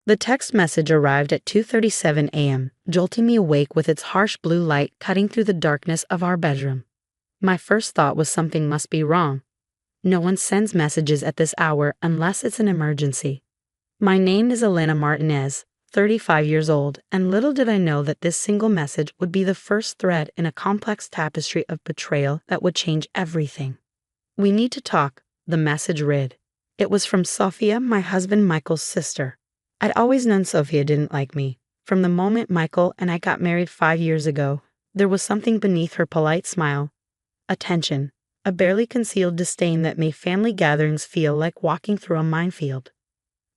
The text message arrived at 2:37 a.m., jolting me awake with its harsh blue light cutting through the darkness of our bedroom. My first thought was something must be wrong. No one sends messages at this hour unless it's an emergency. My name is Elena Martinez, 35 years old, and little did I know that this single message would be the first thread in a complex tapestry of betrayal that would change everything. "We need to talk," the message read. It was from Sofia, my husband Michael's sister. I'd always known Sofia didn't like me. From the moment Michael and I got married 5 years ago, there was something beneath her polite smile. A tension, a barely concealed disdain that made family gatherings feel like walking through a minefield.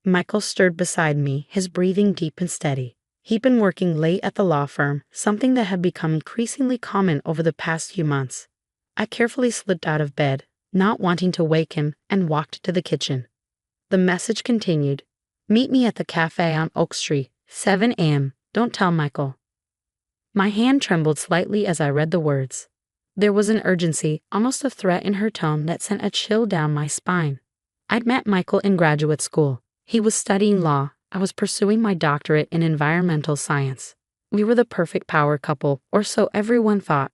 Michael stirred beside me, his breathing deep and steady. He'd been working late at the law firm, something that had become increasingly common over the past few months. I carefully slipped out of bed, not wanting to wake him, and walked to the kitchen. The message continued. "Meet me at the cafe on Oak Street, 7 a.m. Don't tell Michael." My hand trembled slightly as I read the words. There was an urgency, almost a threat in her tone that sent a chill down my spine. I'd met Michael in graduate school. He was studying law. I was pursuing my doctorate in environmental science. We were the perfect power couple, or so everyone thought.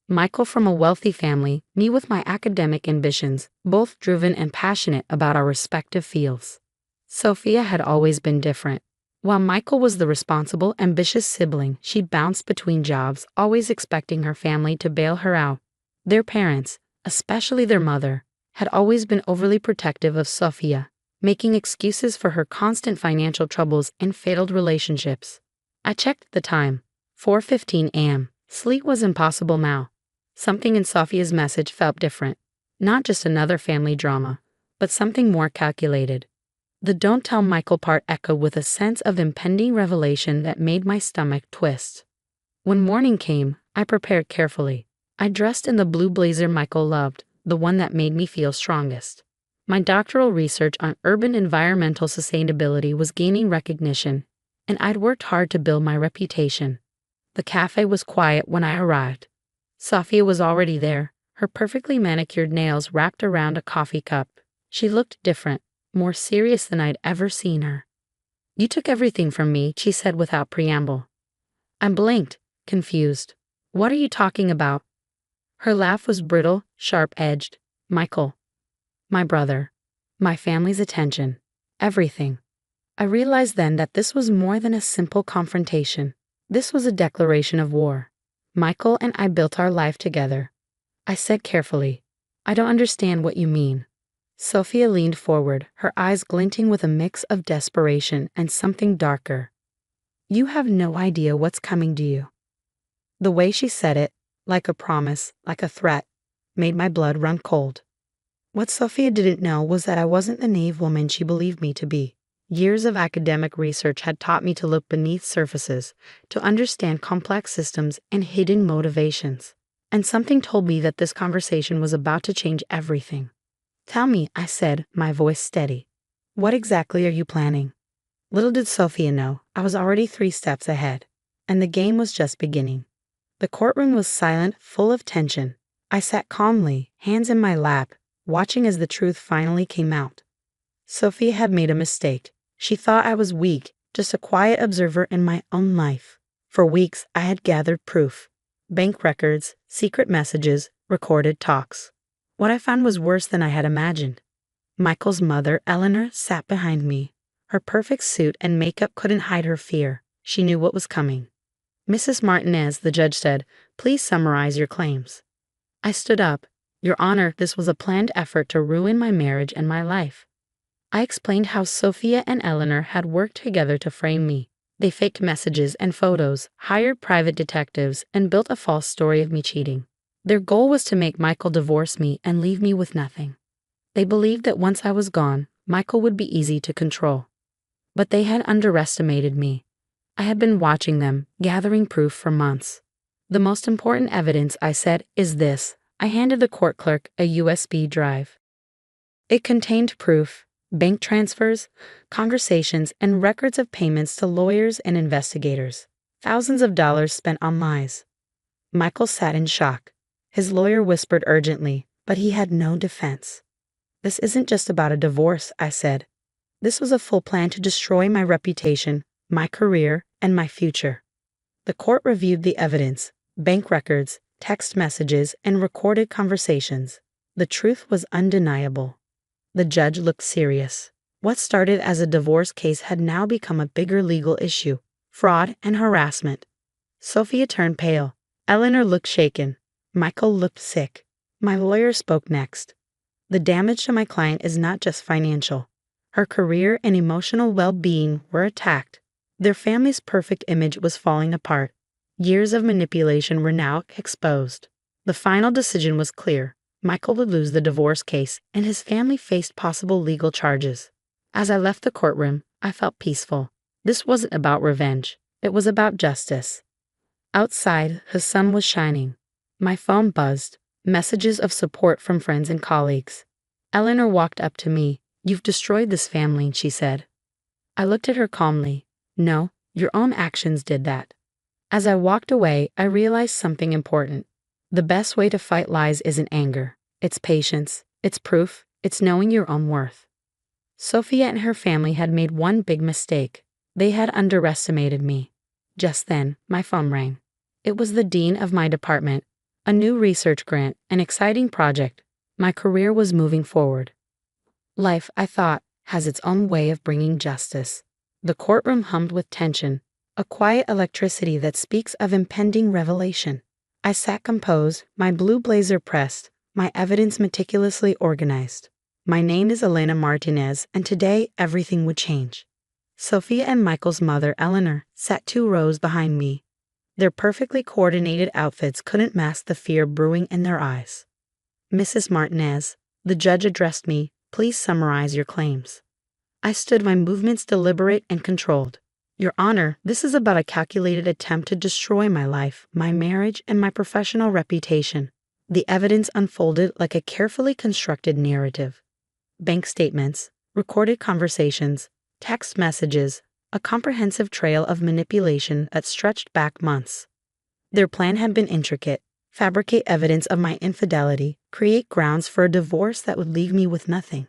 Michael from a wealthy family, me with my academic ambitions, both driven and passionate about our respective fields. Sofia had always been different. While Michael was the responsible, ambitious sibling, she bounced between jobs, always expecting her family to bail her out. Their parents, especially their mother, had always been overly protective of Sofia, making excuses for her constant financial troubles and failed relationships. I checked the time. 4:15 a.m. Sleep was impossible now. Something in Sofia's message felt different. Not just another family drama, but something more calculated. The "don't tell Michael" part echoed with a sense of impending revelation that made my stomach twist. When morning came, I prepared carefully. I dressed in the blue blazer Michael loved, the one that made me feel strongest. My doctoral research on urban environmental sustainability was gaining recognition, and I'd worked hard to build my reputation. The cafe was quiet when I arrived. Sofia was already there, her perfectly manicured nails wrapped around a coffee cup. She looked different, more serious than I'd ever seen her. "You took everything from me," she said without preamble. I blinked, confused. "What are you talking about?" Her laugh was brittle, sharp-edged. "Michael. My brother. My family's attention. Everything." I realized then that this was more than a simple confrontation. This was a declaration of war. Michael and I built our life together. I said carefully, "I don't understand what you mean." Sofia leaned forward, her eyes glinting with a mix of desperation and something darker. "You have no idea what's coming to you." The way she said it, like a promise, like a threat, made my blood run cold. What Sofia didn't know was that I wasn't the naive woman she believed me to be. Years of academic research had taught me to look beneath surfaces, to understand complex systems and hidden motivations. And something told me that this conversation was about to change everything. "Tell me," I said, my voice steady. "What exactly are you planning?" Little did Sofia know, I was already 3 steps ahead, and the game was just beginning. The courtroom was silent, full of tension. I sat calmly, hands in my lap, watching as the truth finally came out. Sofia had made a mistake. She thought I was weak, just a quiet observer in my own life. For weeks, I had gathered proof. Bank records, secret messages, recorded talks. What I found was worse than I had imagined. Michael's mother, Eleanor, sat behind me. Her perfect suit and makeup couldn't hide her fear. She knew what was coming. "Mrs. Martinez," the judge said, "please summarize your claims." I stood up. "Your Honor, this was a planned effort to ruin my marriage and my life." I explained how Sofia and Eleanor had worked together to frame me. They faked messages and photos, hired private detectives, and built a false story of me cheating. Their goal was to make Michael divorce me and leave me with nothing. They believed that once I was gone, Michael would be easy to control. But they had underestimated me. I had been watching them, gathering proof for months. "The most important evidence," I said, "is this." I handed the court clerk a USB drive. It contained proof, bank transfers, conversations, and records of payments to lawyers and investigators. Thousands of dollars spent on lies. Michael sat in shock. His lawyer whispered urgently, but he had no defense. "This isn't just about a divorce," I said. This was a full plan to destroy my reputation, my career, and my future. The court reviewed the evidence, bank records, text messages, and recorded conversations. The truth was undeniable. The judge looked serious. What started as a divorce case had now become a bigger legal issue: fraud and harassment. Sophia turned pale. Eleanor looked shaken. Michael looked sick. My lawyer spoke next. The damage to my client is not just financial. Her career and emotional well-being were attacked. Their family's perfect image was falling apart. Years of manipulation were now exposed. The final decision was clear. Michael would lose the divorce case, and his family faced possible legal charges. As I left the courtroom, I felt peaceful. This wasn't about revenge. It was about justice. Outside, the sun was shining. My phone buzzed, messages of support from friends and colleagues. Eleanor walked up to me. "You've destroyed this family," she said. I looked at her calmly. "No, your own actions did that." As I walked away, I realized something important. The best way to fight lies isn't anger. It's patience. It's proof. It's knowing your own worth. Sophia and her family had made one big mistake. They had underestimated me. Just then, my phone rang. It was the dean of my department. A new research grant, an exciting project. My career was moving forward. Life, I thought, has its own way of bringing justice. The courtroom hummed with tension, a quiet electricity that speaks of impending revelation. I sat composed, my blue blazer pressed, my evidence meticulously organized. My name is Elena Martinez, and today everything would change. Sophia and Michael's mother, Eleanor, sat 2 rows behind me. Their perfectly coordinated outfits couldn't mask the fear brewing in their eyes. "Mrs. Martinez," the judge addressed me, "please summarize your claims." I stood, my movements deliberate and controlled. "Your Honor, this is about a calculated attempt to destroy my life, my marriage, and my professional reputation." The evidence unfolded like a carefully constructed narrative. Bank statements, recorded conversations, text messages, a comprehensive trail of manipulation that stretched back months. Their plan had been intricate: fabricate evidence of my infidelity, create grounds for a divorce that would leave me with nothing.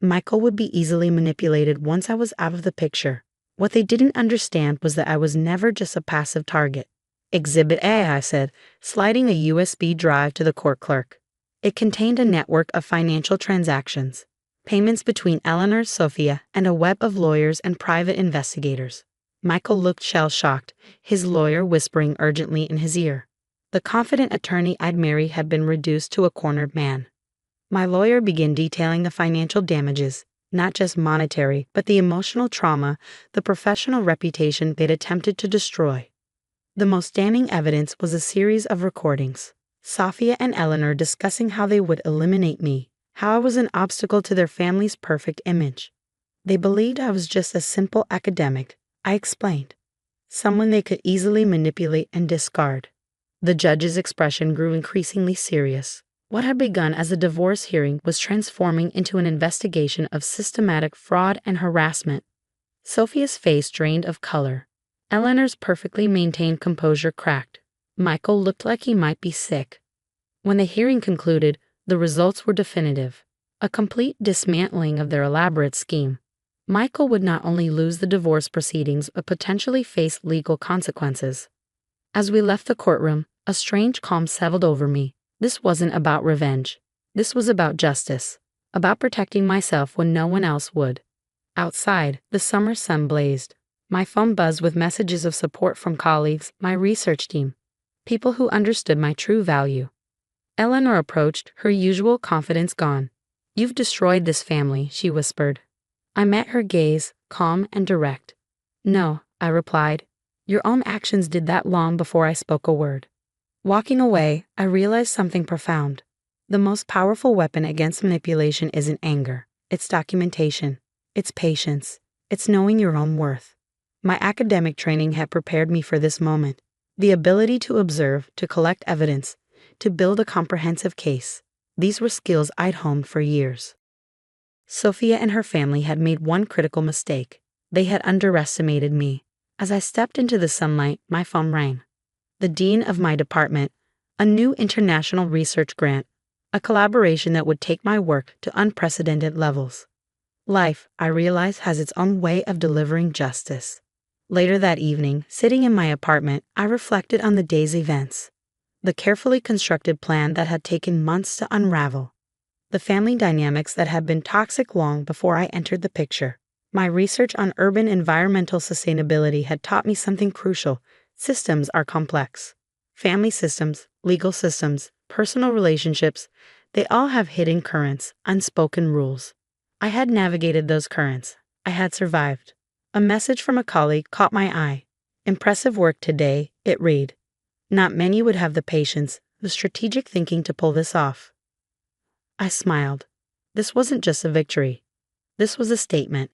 Michael would be easily manipulated once I was out of the picture. What they didn't understand was that I was never just a passive target. "Exhibit A," I said, sliding a USB drive to the court clerk. It contained a network of financial transactions, payments between Eleanor, Sophia, and a web of lawyers and private investigators. Michael looked shell-shocked, his lawyer whispering urgently in his ear. The confident attorney I'd married had been reduced to a cornered man. My lawyer began detailing the financial damages, not just monetary, but the emotional trauma, the professional reputation they'd attempted to destroy. The most damning evidence was a series of recordings. Sophia and Eleanor discussing how they would eliminate me, how I was an obstacle to their family's perfect image. They believed I was just a simple academic, I explained. Someone they could easily manipulate and discard. The judge's expression grew increasingly serious. What had begun as a divorce hearing was transforming into an investigation of systematic fraud and harassment. Sophia's face drained of color. Eleanor's perfectly maintained composure cracked. Michael looked like he might be sick. When the hearing concluded, the results were definitive: a complete dismantling of their elaborate scheme. Michael would not only lose the divorce proceedings but potentially face legal consequences. As we left the courtroom, a strange calm settled over me. This wasn't about revenge. This was about justice, about protecting myself when no one else would. Outside, the summer sun blazed. My phone buzzed with messages of support from colleagues, my research team, people who understood my true value. Eleanor approached, her usual confidence gone. "You've destroyed this family," she whispered. I met her gaze, calm and direct. "No," I replied. "Your own actions did that long before I spoke a word." Walking away, I realized something profound. The most powerful weapon against manipulation isn't anger. It's documentation. It's patience. It's knowing your own worth. My academic training had prepared me for this moment. The ability to observe, to collect evidence, to build a comprehensive case. These were skills I'd honed for years. Sophia and her family had made one critical mistake. They had underestimated me. As I stepped into the sunlight, my phone rang. The dean of my department, a new international research grant, a collaboration that would take my work to unprecedented levels. Life, I realize, has its own way of delivering justice. Later that evening, sitting in my apartment, I reflected on the day's events. The carefully constructed plan that had taken months to unravel. The family dynamics that had been toxic long before I entered the picture. My research on urban environmental sustainability had taught me something crucial. Systems are complex. Family systems, legal systems, personal relationships, they all have hidden currents, unspoken rules. I had navigated those currents. I had survived. A message from a colleague caught my eye. Impressive work today, it read. Not many would have the patience, the strategic thinking to pull this off. I smiled. This wasn't just a victory. This was a statement,